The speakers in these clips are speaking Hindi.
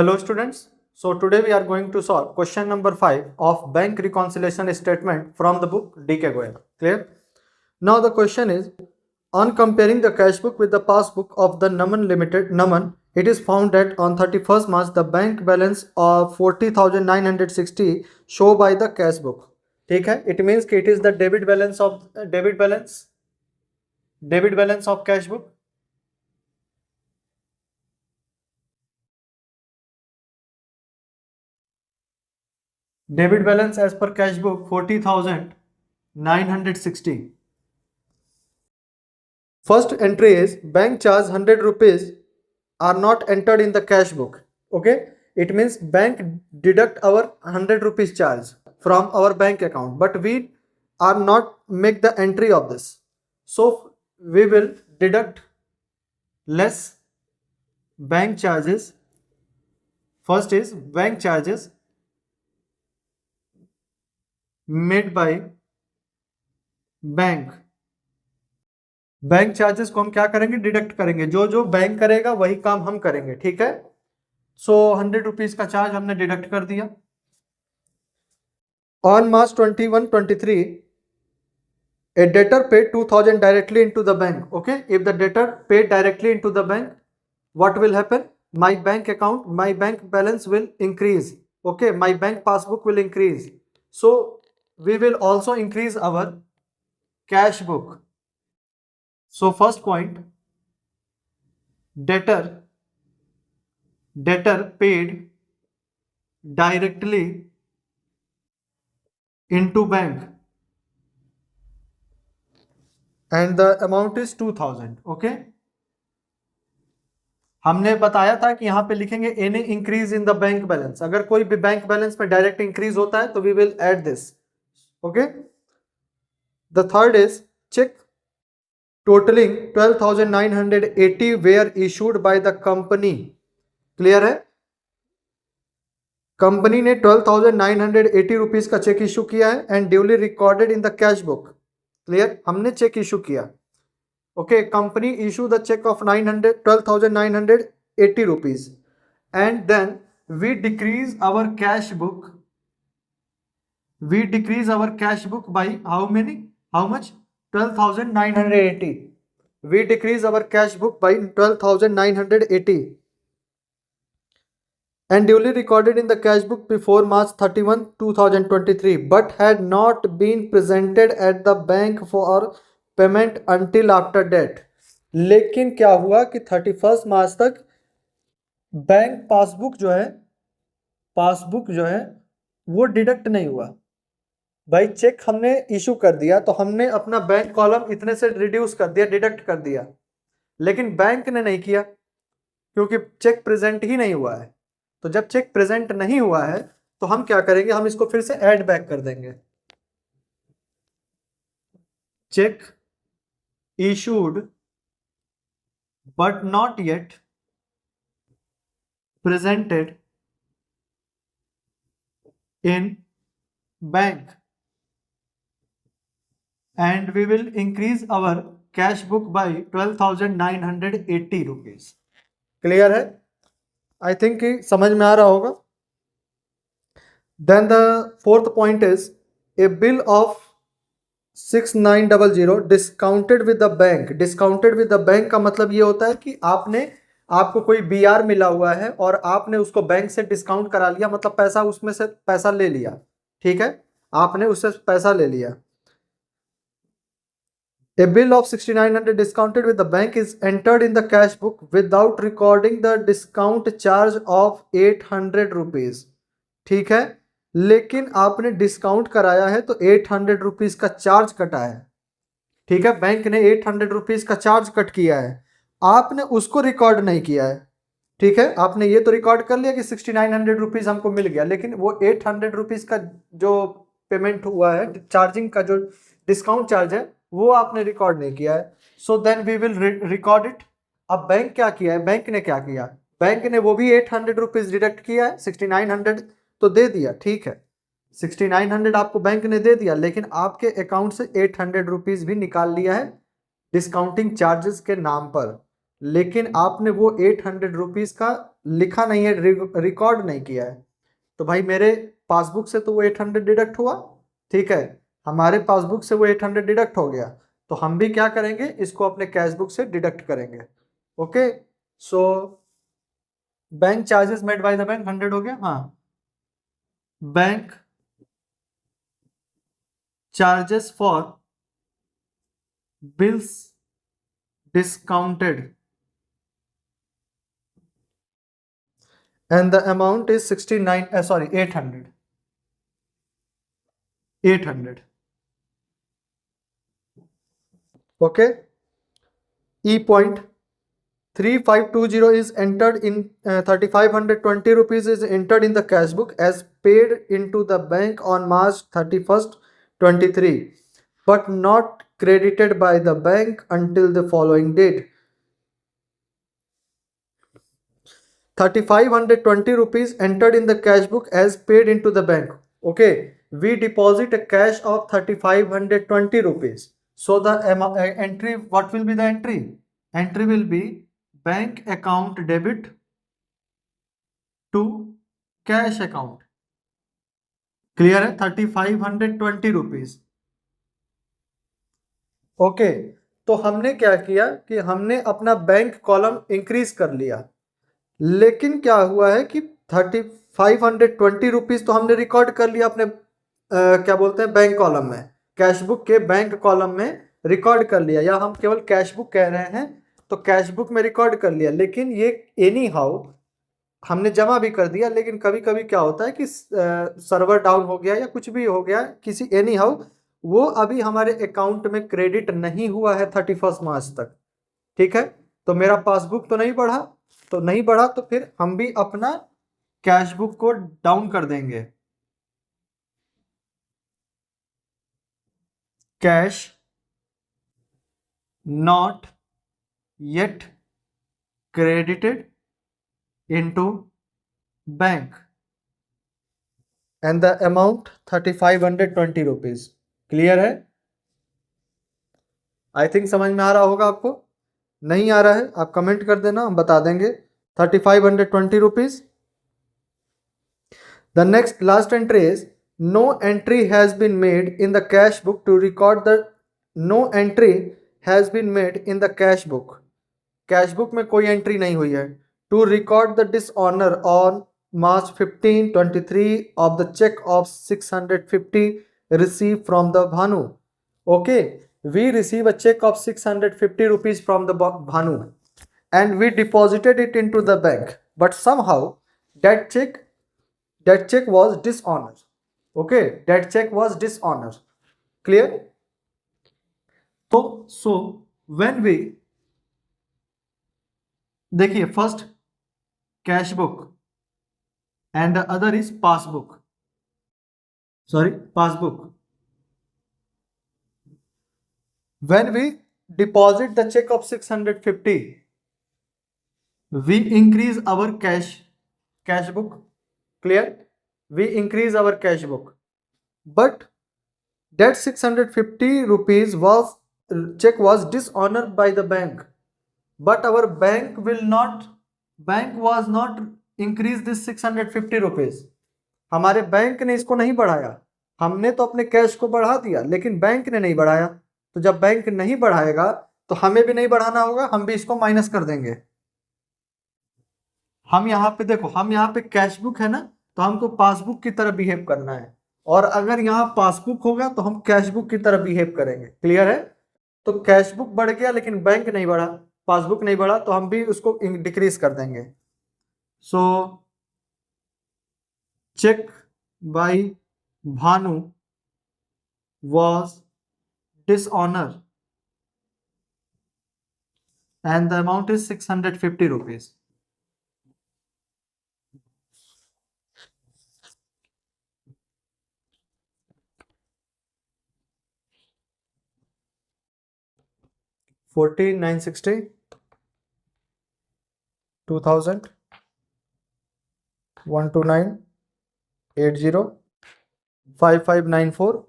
Hello students. So today we are going to solve question number 5 of bank reconciliation statement from the book DK Goyal. Clear? Now the question is, on comparing the cash book with the passbook of the Naman Limited, Naman, it is found that on 31st March the bank balance of 40,960 show by the cash book. ठीक है? It means कि it is the debit balance of cash book. Debit balance as per cash book 40,960. First entry is bank charge 100 rupees are not entered in the cash book. Okay, it means bank deduct our 100 rupees charge from our bank account, but we are not make the entry of this. So we will deduct less bank charges. First is bank charges made by bank charges को हम क्या करेंगे, डिडक्ट करेंगे. जो जो बैंक करेगा वही काम हम करेंगे. ठीक है. सो 100 रुपीज का चार्ज हमने डिडक्ट कर दिया. On March 21-23 a debtor paid 2000 directly into the bank. Okay, if the debtor paid directly into the bank, what will happen? My bank balance will increase. Okay, my bank passbook will increase. So we will also increase our cash book. So first point, debtor paid directly into bank and the amount is 2000. Okay, हमने बताया था कि यहां पे लिखेंगे any increase in the bank balance. अगर कोई भी बैंक बैलेंस में डायरेक्ट इंक्रीज होता है तो we will add this. Okay, the third is cheque totalling 12,980 were issued by the company. Clear है? कंपनी ने 12,980 रुपीज का चेक इशू किया है and duly recorded in the cash book. Clear? हमने चेक इशू किया. Okay, company issue the cheque of 12,980 rupees and then we decrease our cash book by how much? 12,980. We decrease our cash book by 12,980 and duly recorded in the cash book before March 31, 2023, but had not been presented at the bank for payment until after that. लेकिन क्या हुआ कि 31 मार्च तक बैंक पासबुक जो है वो डिडक्ट नहीं हुआ. भाई चेक हमने इशू कर दिया तो हमने अपना बैंक कॉलम इतने से रिड्यूस कर दिया, डिडक्ट कर दिया, लेकिन बैंक ने नहीं किया क्योंकि चेक प्रेजेंट ही नहीं हुआ है. तो जब चेक प्रेजेंट नहीं हुआ है तो हम क्या करेंगे, हम इसको फिर से ऐड बैक कर देंगे. Check issued but not yet presented in bank and we will increase our cash book by 12,980 rupees. Clear है? आई थिंक कि समझ में आ रहा होगा. Then the fourth point is a bill of 6900 discounted with the bank. Discounted with the bank का मतलब ये होता है कि आपको कोई BR मिला हुआ है और आपने उसको बैंक से डिस्काउंट करा लिया, मतलब पैसा उसमें से पैसा ले लिया. ठीक है, आपने उससे पैसा ले लिया. A bill of 6900 discounted with the bank is entered in the cash book without recording the discount charge of 800 rupees. ठीक है, लेकिन आपने डिस्काउंट कराया है तो 800 रुपीज का चार्ज कटा है. ठीक है, बैंक ने 800 रुपीज का चार्ज कट किया है, आपने उसको रिकॉर्ड नहीं किया है. ठीक है, आपने ये तो रिकॉर्ड कर लिया कि 6900 रुपीज हमको मिल गया, लेकिन वो 800 रुपीज का जो पेमेंट हुआ है, चार्जिंग का जो डिस्काउंट चार्ज है, वो आपने रिकॉर्ड नहीं किया है. So then we will record it. अब बैंक क्या किया है, बैंक ने क्या किया, बैंक ने वो भी 800 रुपीज डिडक्ट किया है. 6900 तो दे दिया, ठीक है, 6900 आपको बैंक ने दे दिया, लेकिन आपके अकाउंट से 800 रुपीज भी निकाल लिया है डिस्काउंटिंग चार्जेस के नाम पर. लेकिन आपने वो 800 रुपीज़ का लिखा नहीं है, रिकॉर्ड नहीं किया है, तो भाई मेरे पासबुक से तो वो 800 डिडक्ट हुआ। ठीक है, हमारे पासबुक से वो 800 डिडक्ट हो गया, तो हम भी क्या करेंगे, इसको अपने कैश बुक से डिडक्ट करेंगे। Okay, so bank charges made by the bank 100 हो गया। हाँ, bank charges for bills discounted and the amount is 69 sorry 800 okay. E point 3520 is entered in 3520 rupees is entered in the cash book as paid into the bank on March 31st 23, but not credited by the bank until the following date. 3520 rupees entered in the cash book as paid into the bank. Okay, we deposit a cash of 3520 rupees. So the entry, what will be the entry? Entry will be bank account debit to cash account. Clear है? 3520 rupees. ओके, तो हमने क्या किया कि हमने अपना बैंक कॉलम इंक्रीज कर लिया, लेकिन क्या हुआ है कि 3520 रुपीज तो हमने रिकॉर्ड कर लिया अपने क्या बोलते हैं बैंक कॉलम में, कैश बुक के बैंक कॉलम में रिकॉर्ड कर लिया, या हम केवल कैश बुक कह रहे हैं तो कैश बुक में रिकॉर्ड कर लिया, लेकिन ये एनी हाउ हमने जमा भी कर दिया, लेकिन कभी कभी क्या होता है कि सर्वर डाउन हो गया या कुछ भी हो गया किसी एनी हाउ, वो अभी हमारे अकाउंट में क्रेडिट नहीं हुआ है 31 मार्च तक। ठीक है, तो मेरा पासबुक तो नहीं बढ़ा, तो नहीं बढ़ा तो फिर हम भी अपना कैश बुक को डाउन कर देंगे। Cash not yet credited into bank and the amount 3520 rupees. Clear है? आई थिंक समझ में आ रहा होगा आपको। नहीं आ रहा है आप कमेंट कर देना, हम बता देंगे। 3520 rupees. The next last entry is no entry has been made in the cash book to record the no entry has been made in the cash book. Cash book में कोई एंट्री नहीं हुई है। To record the dishonour on March 15, 23 of the check of 650 received from the Bhanu. Okay, we receive a check of 650 rupees from the Bhanu and we deposited it into the bank. But somehow that check was dishonored. Okay, that check was dishonored. Clear? So when we देखिए first cash book and the other is passbook. Sorry, passbook. When we deposit the check of 650, we increase our cash book. Clear? We increase our cash book. But that 650 rupees check was dishonored by the bank. But our bank was not increase this 650 rupees. हमारे बैंक ने इसको नहीं बढ़ाया, हमने तो अपने कैश को बढ़ा दिया लेकिन बैंक ने नहीं बढ़ाया। तो जब बैंक नहीं बढ़ाएगा तो हमें भी नहीं बढ़ाना होगा, हम भी इसको माइनस कर देंगे। हम यहाँ पे देखो, हम यहाँ पे कैश बुक है ना, तो हमको पासबुक की तरह बिहेव करना है, और अगर यहाँ पासबुक होगा तो हम कैश बुक की तरह बिहेव करेंगे। क्लियर है? तो कैश बुक बढ़ गया लेकिन बैंक नहीं बढ़ा, पासबुक नहीं बढ़ा, तो हम भी उसको डिक्रीज कर देंगे। सो check by Bhanu was dishonored and the amount is 650 rupees. $14,960, 2,000, 12980, 5594,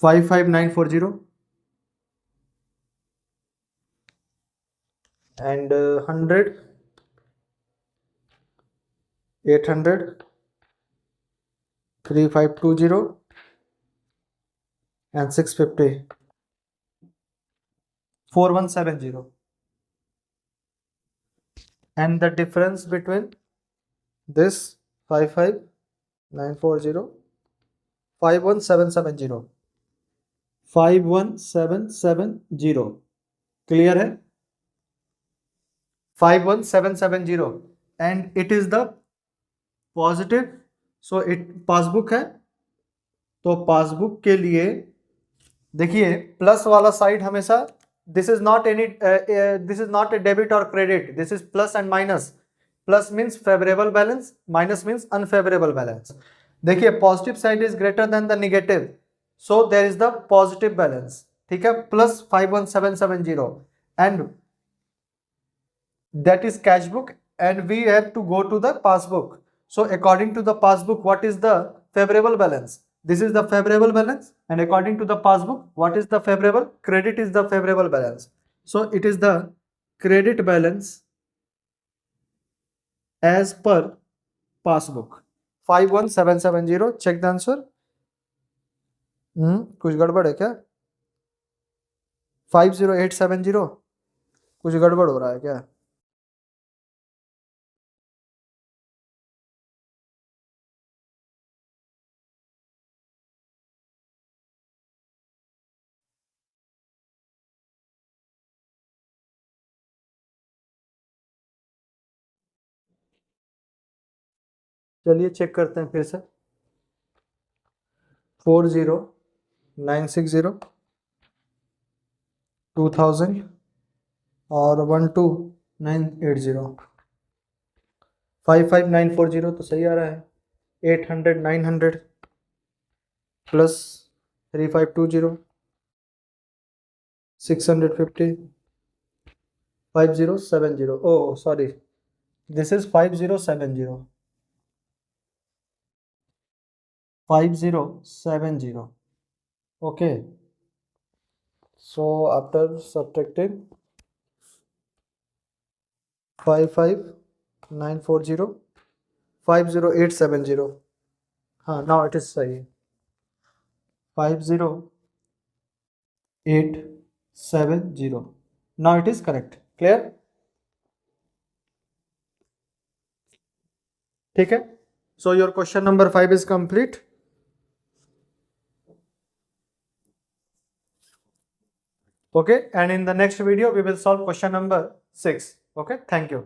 55940, and 100, 800, 3520 and 650, 4170. And the difference between this 55940, 51770, 51770, clear है? 51770 and it is the positive, so it passbook है, तो पासबुक के लिए देखिए प्लस वाला साइड हमेशा, this is not any, this is not a debit और credit, this is plus and minus. Plus means favourable balance, minus means unfavourable balance. देखिए positive side is greater than the negative, so there is the positive balance. ठीक है, plus 51770 and that is cash book and we have to go to the passbook. So according to the passbook, what is the favorable balance? This is the favorable balance, and according to the passbook, what is the favorable? Credit is the favorable balance. So it is the credit balance as per passbook. 51770. Check the answer. कुछ गड़बड़ है क्या? 50870 कुछ गड़बड़ हो रहा है क्या? चलिए चेक करते हैं फिर से. 40960, 2000 और 12980, 55940 तो सही आ रहा है. 800, 900 plus 3520, 650, 5070. Oh, sorry, this is 5070. 5070. Okay. So after subtracting 55940, 50870. हाँ, now it is सही. 50870. Now it is correct. Clear? ठीक है. So your question number 5 is complete. Okay, and in the next video we will solve question number 6. Okay, thank you.